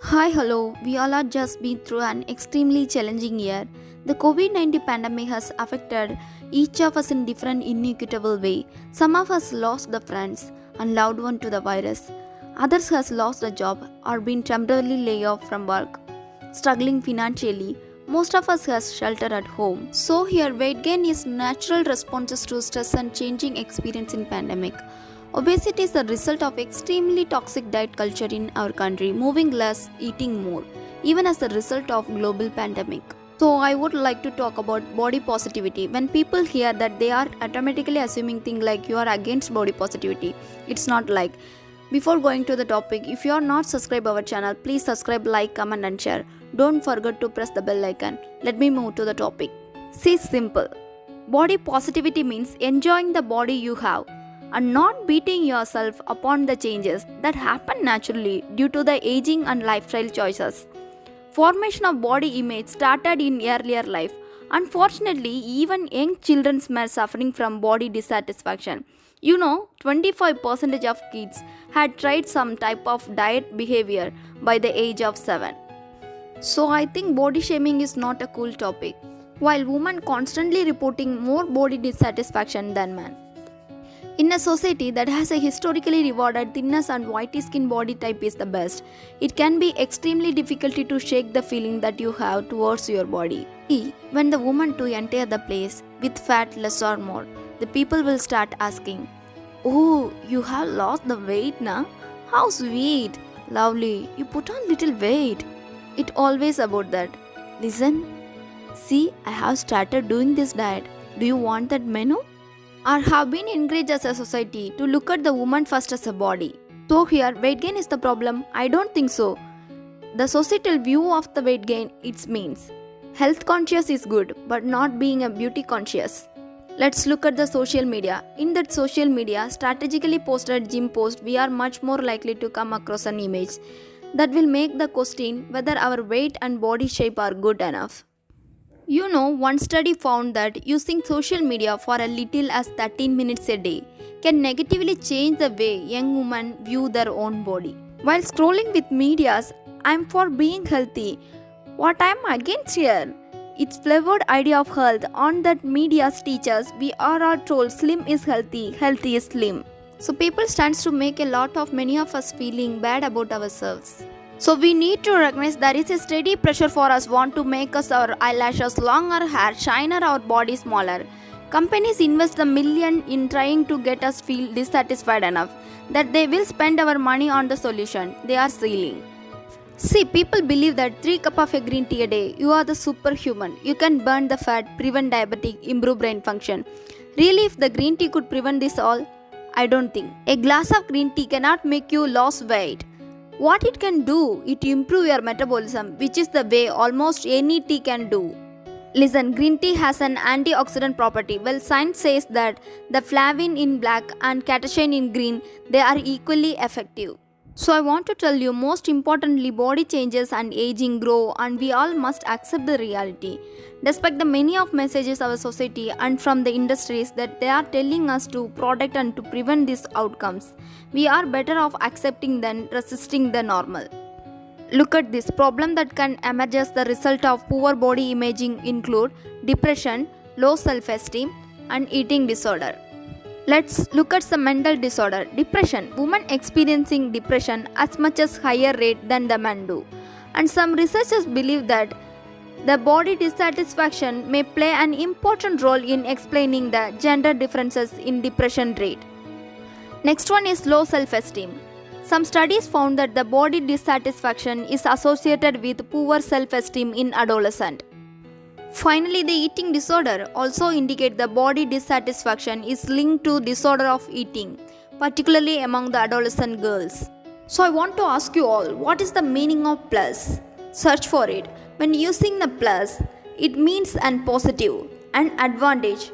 Hi, hello. We all are just been through an extremely challenging year. The COVID-19 pandemic has affected each of us in different inequitable way. Some of us lost the friends and loved one to the virus. Others has lost a job or been temporarily laid off from work. Struggling financially, most of us has shelter at home. So here weight gain is natural responses to stress and changing experience in pandemic. Obesity is the result of extremely toxic diet culture in our country, moving less, eating more, even as the result of global pandemic. So I would like to talk about body positivity. When people hear that, they are automatically assuming things like you are against body positivity. It's not like. Before going to the topic, if you are not subscribed our channel, please subscribe, like, comment and share. Don't forget to press the bell icon. Let me move to the topic. See, simple. Body positivity means enjoying the body you have and not beating yourself upon the changes that happen naturally due to the aging and lifestyle choices. Formation of body image started in earlier life. Unfortunately, even young children are suffering from body dissatisfaction. 25% of kids had tried some type of diet behavior by the age of 7. So I think body shaming is not a cool topic. While women constantly reporting more body dissatisfaction than men. In a society that has a historically rewarded thinness and white skin body type is the best, it can be extremely difficult to shake the feeling that you have towards your body. When the woman to enter the place with fat less or more, the people will start asking, "Oh, you have lost the weight now? How sweet! Lovely, you put on little weight." It always about that. Listen, see, I have started doing this diet. Do you want that menu? Or have been encouraged as a society to look at the woman first as a body. So here weight gain is the problem? I don't think so. The societal view of the weight gain it means health conscious is good but not being a beauty conscious. Let's look at the social media. In that social media strategically posted gym post, we are much more likely to come across an image that will make the question whether our weight and body shape are good enough. One study found that using social media for a little as 13 minutes a day can negatively change the way young women view their own body. While scrolling with medias, I'm for being healthy. What I'm against here? It's flavored idea of health on that media's teachers. We are all told slim is healthy, healthy is slim. So people stands to make a lot of many of us feeling bad about ourselves. So we need to recognize there is a steady pressure for us want to make us our eyelashes longer, hair shiner, our body smaller. Companies invest a million in trying to get us feel dissatisfied enough that they will spend our money on the solution they are selling. See, people believe that 3 cups of a green tea a day, you are the superhuman. You can burn the fat, prevent diabetes, improve brain function. Really, if the green tea could prevent this all, I don't think. A glass of green tea cannot make you lose weight. What it can do, it improve your metabolism, which is the way almost any tea can do. Listen, green tea has an antioxidant property. Well, science says that the flavin in black and catechin in green, they are equally effective. So I want to tell you, most importantly, body changes and aging grow and we all must accept the reality. Despite the many of messages of our society and from the industries that they are telling us to protect and to prevent these outcomes, we are better off accepting than resisting the normal. Look at this problem that can emerge as the result of poor body imaging include depression, low self-esteem and eating disorder. Let's look at some mental disorder. Depression. Women experiencing depression as much as higher rate than the men do. And some researchers believe that the body dissatisfaction may play an important role in explaining the gender differences in depression rate. Next one is low self-esteem. Some studies found that the body dissatisfaction is associated with poor self-esteem in adolescent. Finally, the eating disorder also indicate the body dissatisfaction is linked to disorder of eating, particularly among the adolescent girls. So I want to ask you all, what is the meaning of plus? Search for it. When using the plus, it means an positive, an advantage,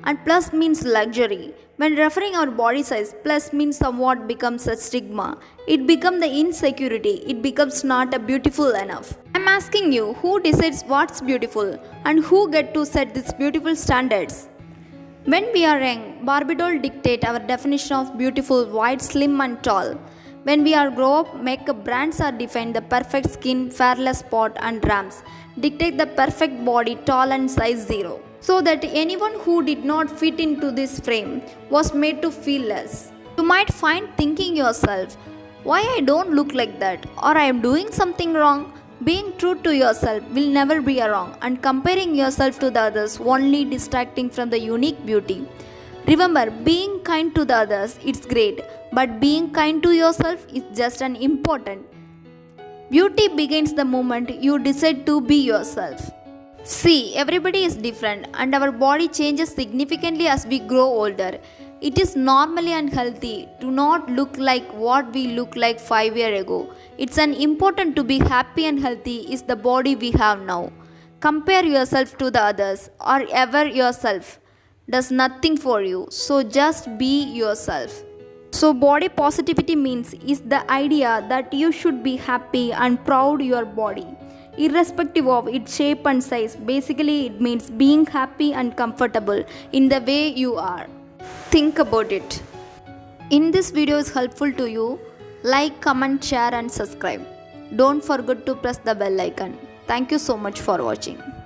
and plus means luxury. When referring our body size, plus means somewhat becomes a stigma. It becomes the insecurity. It becomes not a beautiful enough. I'm asking you, who decides what's beautiful and who get to set these beautiful standards? When we are young, Barbie doll dictate our definition of beautiful, wide, slim and tall. When we are grow up, makeup brands are defined the perfect skin, fearless spot and ramps, dictate the perfect body, tall and size 0. So that anyone who did not fit into this frame was made to feel less. You might find thinking yourself, why I don't look like that, or I am doing something wrong. Being true to yourself will never be a wrong, and comparing yourself to the others only distracting from the unique beauty. Remember, being kind to the others it's great, but being kind to yourself is just as important. Beauty begins the moment you decide to be yourself. See, everybody is different and our body changes significantly as we grow older. It is normally unhealthy to not look like what we look like 5 years ago. It's an important to be happy and healthy is the body we have now. Compare yourself to the others or ever yourself does nothing for you. So just be yourself. So body positivity means is the idea that you should be happy and proud your body irrespective of its shape and size. Basically it means being happy and comfortable in the way you are. Think about it. If this video is helpful to you, like, comment, share and subscribe. Don't forget to press the bell icon. Thank you so much for watching.